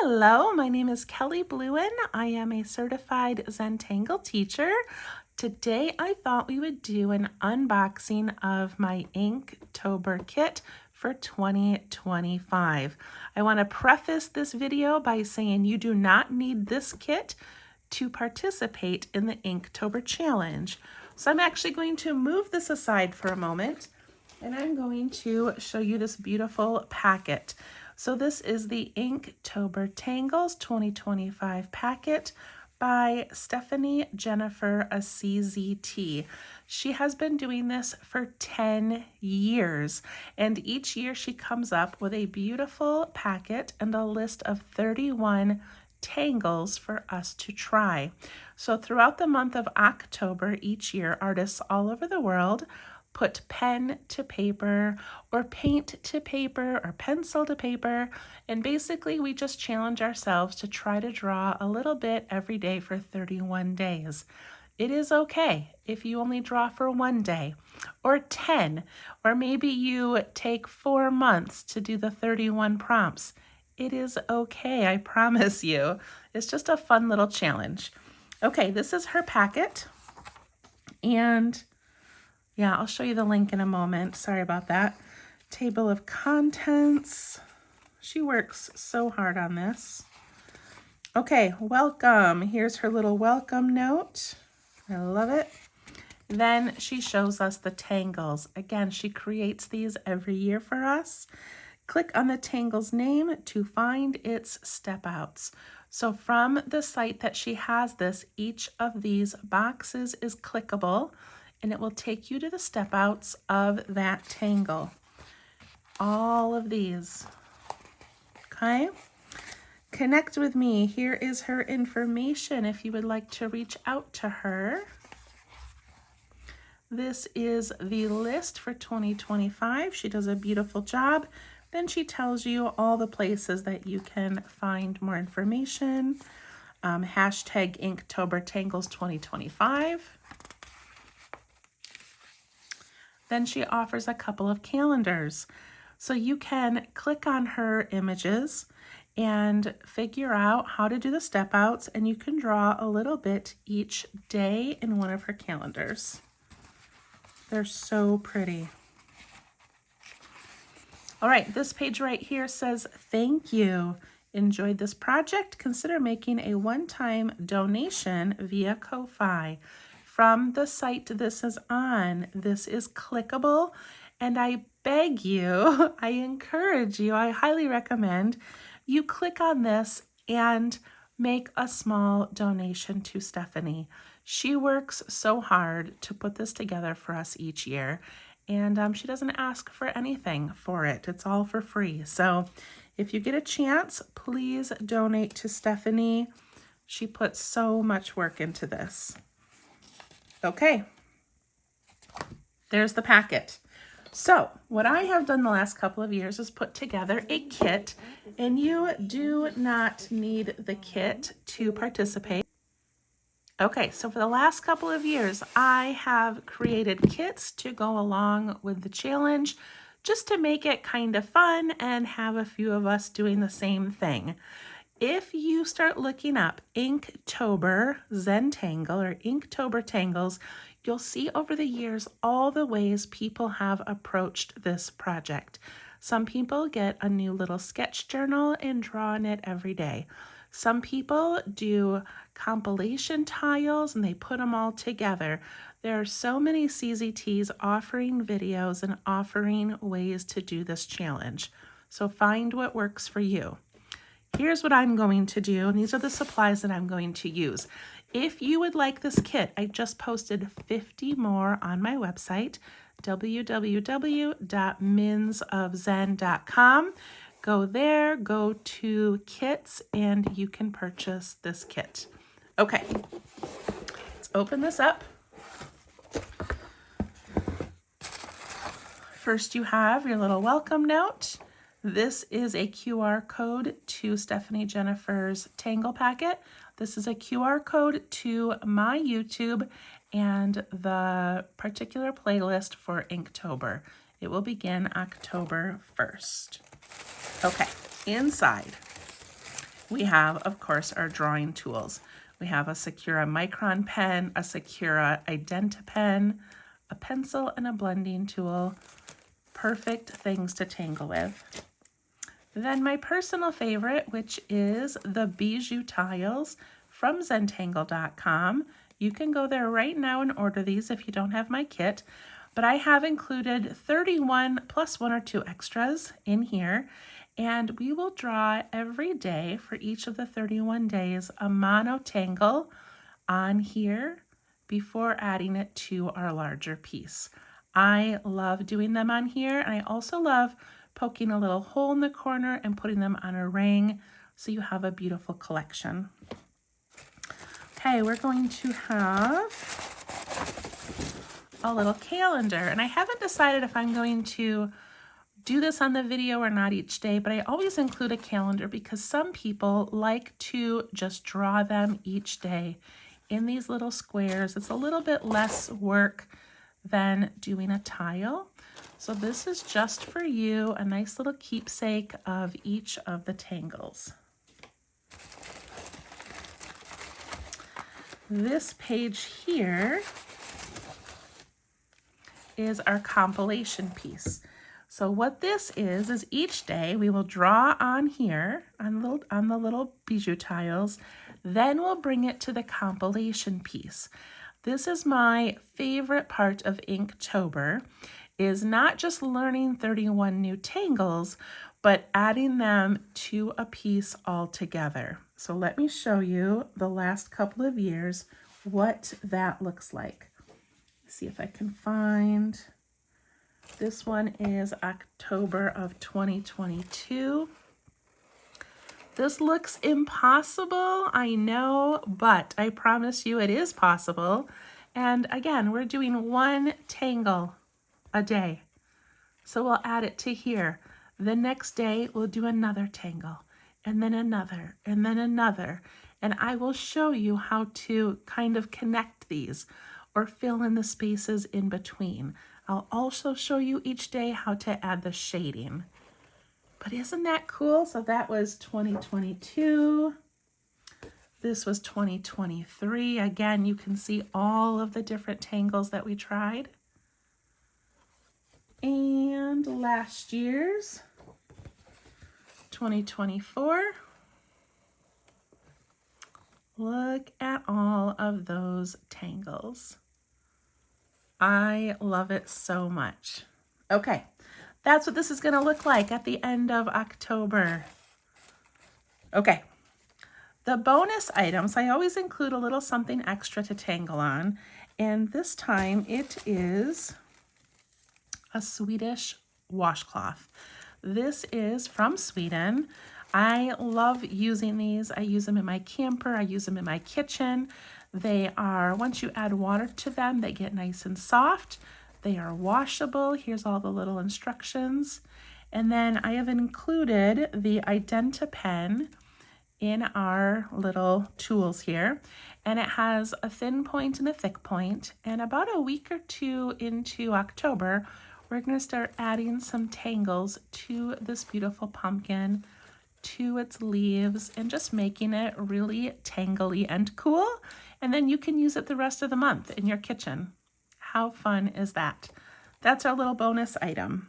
Hello, my name is Kelly Bluen. I am a certified Zentangle teacher. Today I thought we would do an unboxing of my Inktober kit for 2025. I want to preface this video by saying you do not need this kit to participate in the Inktober challenge. So I'm actually going to move this aside for a moment and I'm going to show you this beautiful packet. So this is the Inktober Tangles 2025 packet by Stephanie Jennifer CZT. She has been doing this for 10 years, and each year she comes up with a beautiful packet and a list of 31 tangles for us to try. So throughout the month of October each year, artists all over the world put pen to paper or paint to paper or pencil to paper, and basically we just challenge ourselves to try to draw a little bit every day for 31 days. It is okay if you only draw for one day or 10, or maybe you take 4 months to do the 31 prompts. It is okay, I promise you. It's just a fun little challenge. Okay, this is her packet, and yeah, I'll show you the link in a moment. Sorry about that. Table of contents. She works so hard on this. Okay, welcome. Here's her little welcome note. I love it. Then she shows us the tangles. Again, she creates these every year for us. Click on the tangle's name to find its step outs. So from the site that she has this, each of these boxes is clickable, and it will take you to the step outs of that tangle. All of these. Okay? Connect with me. Here is her information if you would like to reach out to her. This is the list for 2025. She does a beautiful job. Then she tells you all the places that you can find more information. Hashtag Inktober Tangles 2025. Then she offers a couple of calendars. So you can click on her images and figure out how to do the step outs, and you can draw a little bit each day in one of her calendars. They're so pretty. All right, this page right here says, thank you. Enjoyed this project? Consider making a one-time donation via Ko-Fi. From the site this is on, this is clickable, and I beg you, I encourage you, I highly recommend you click on this and make a small donation to Stephanie. She works so hard to put this together for us each year, and she doesn't ask for anything for it. It's all for free. So if you get a chance, please donate to Stephanie. She puts so much work into this. Okay, there's the packet. So what I have done the last couple of years is put together a kit, and you do not need the kit to participate. Okay, so for the last couple of years, I have created kits to go along with the challenge, just to make it kind of fun and have a few of us doing the same thing. If you start looking up Inktober Zentangle or Inktober Tangles, you'll see over the years all the ways people have approached this project. Some people get a new little sketch journal and draw in it every day. Some people do compilation tiles and they put them all together. There are so many CZTs offering videos and offering ways to do this challenge. So find what works for you. Here's what I'm going to do, and these are the supplies that I'm going to use. If you would like this kit, I just posted 50 more on my website, www.minsofzen.com. Go there, go to kits, and you can purchase this kit. Okay, let's open this up. First, you have your little welcome note. This is a QR code to Stephanie Jennifer's Tangle packet. This is a QR code to my YouTube and the particular playlist for Inktober. It will begin October 1st. Okay, inside we have, of course, our drawing tools. We have a Sakura Micron pen, a Sakura Identa pen, a pencil, and a blending tool. Perfect things to tangle with. Then my personal favorite, which is the Bijou Tiles from Zentangle.com. You can go there right now and order these if you don't have my kit. But I have included 31 plus 1 or 2 extras in here. And we will draw every day for each of the 31 days a mono tangle on here before adding it to our larger piece. I love doing them on here, and I also love poking a little hole in the corner and putting them on a ring so you have a beautiful collection. Okay, we're going to have a little calendar, and I haven't decided if I'm going to do this on the video or not each day, but I always include a calendar because some people like to just draw them each day in these little squares. It's a little bit less work than doing a tile. So this is just for you, a nice little keepsake of each of the tangles. This page here is our compilation piece. So what this is each day we will draw on here on the little bijou tiles, then we'll bring it to the compilation piece. This is my favorite part of Inktober, is not just learning 31 new tangles, but adding them to a piece all together. So let me show you the last couple of years what that looks like. Let's see if I can find. This one is October of 2022. This looks impossible, I know, but I promise you it is possible. And again, we're doing 1 tangle a day. So we'll add it to here. The next day we'll do another tangle, and then another, and then another. And I will show you how to kind of connect these or fill in the spaces in between. I'll also show you each day how to add the shading. But isn't that cool? So that was 2022. This was 2023. Again, you can see all of the different tangles that we tried. And last year's 2024. Look at all of those tangles. I love it so much. Okay, that's what this is going to look like at the end of October. Okay, the bonus items, I always include a little something extra to tangle on, and this time it is a Swedish washcloth. This is from Sweden. I love using these. I use them in my camper. I use them in my kitchen. They are, once you add water to them, they get nice and soft. They are washable. Here's all the little instructions. And then I have included the Identa pen in our little tools here. And it has a thin point and a thick point. And about a week or 2 into October, we're going to start adding some tangles to this beautiful pumpkin, to its leaves, and just making it really tangly and cool. And then you can use it the rest of the month in your kitchen. How fun is that? That's our little bonus item.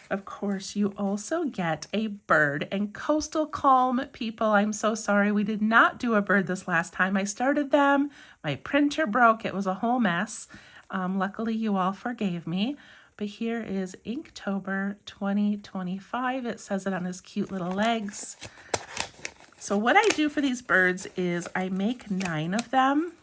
Of course, you also get a bird. And Coastal Calm people, I'm so sorry we did not do a bird this last time. I started them, my printer broke, it was a whole mess. Luckily, you all forgave me. But here is Inktober 2025. It says it on his cute little legs. So what I do for these birds is I make 9 of them.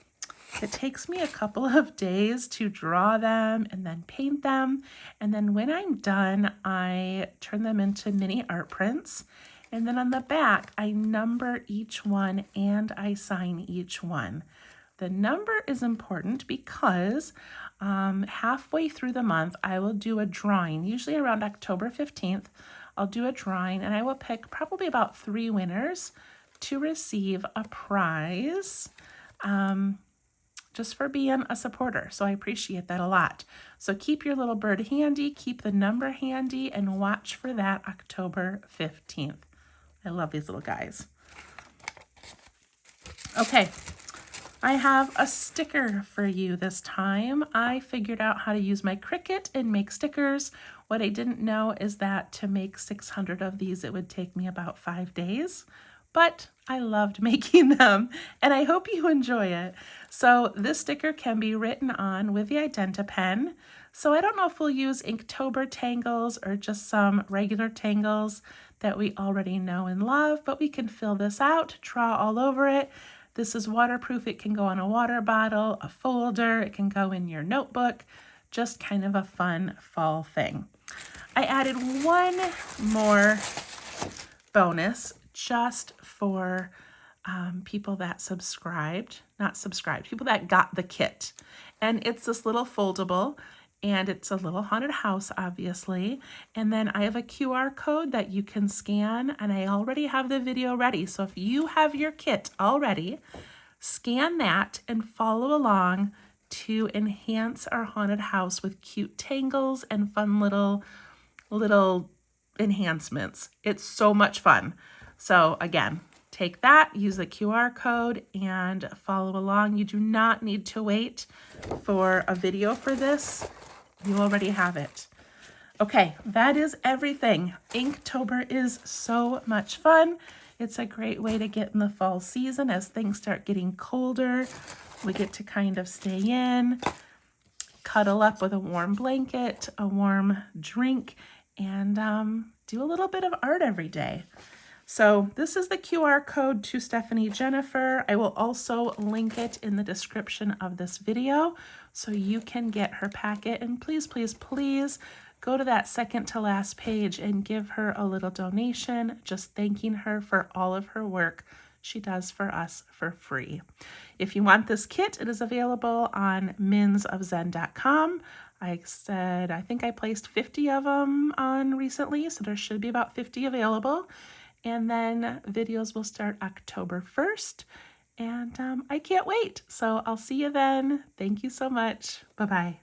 It takes me a couple of days to draw them and then paint them. And then when I'm done, I turn them into mini art prints. And then on the back, I number each one and I sign each one. The number is important because halfway through the month, I will do a drawing. Usually around October 15th, I'll do a drawing and I will pick probably about 3 winners to receive a prize just for being a supporter. So I appreciate that a lot. So keep your little bird handy, keep the number handy, and watch for that October 15th. I love these little guys. Okay, I have a sticker for you this time. I figured out how to use my Cricut and make stickers. What I didn't know is that to make 600 of these, it would take me about 5 days. But I loved making them, and I hope you enjoy it. So this sticker can be written on with the Identa pen. So I don't know if we'll use Inktober Tangles or just some regular Tangles that we already know and love, but we can fill this out, draw all over it. This is waterproof. It can go on a water bottle, a folder, it can go in your notebook, just kind of a fun fall thing. I added one more bonus just for people that people that got the kit. And it's this little foldable, and it's a little haunted house, obviously. And then I have a QR code that you can scan, and I already have the video ready. So if you have your kit already, scan that and follow along to enhance our haunted house with cute tangles and fun little enhancements. It's so much fun. So again, take that, use the QR code, and follow along. You do not need to wait for a video for this. You already have it. Okay, that is everything. Inktober is so much fun. It's a great way to get in the fall season as things start getting colder. We get to kind of stay in, cuddle up with a warm blanket, a warm drink, and do a little bit of art every day. So this is the QR code to Stephanie Jennifer. I will also link it in the description of this video so you can get her packet. And please, please, please go to that second to last page and give her a little donation, just thanking her for all of her work she does for us for free. If you want this kit, it is available on minsofzen.com. I think I placed 50 of them on recently, so there should be about 50 available. And then videos will start October 1st. And I can't wait. So I'll see you then. Thank you so much. Bye-bye.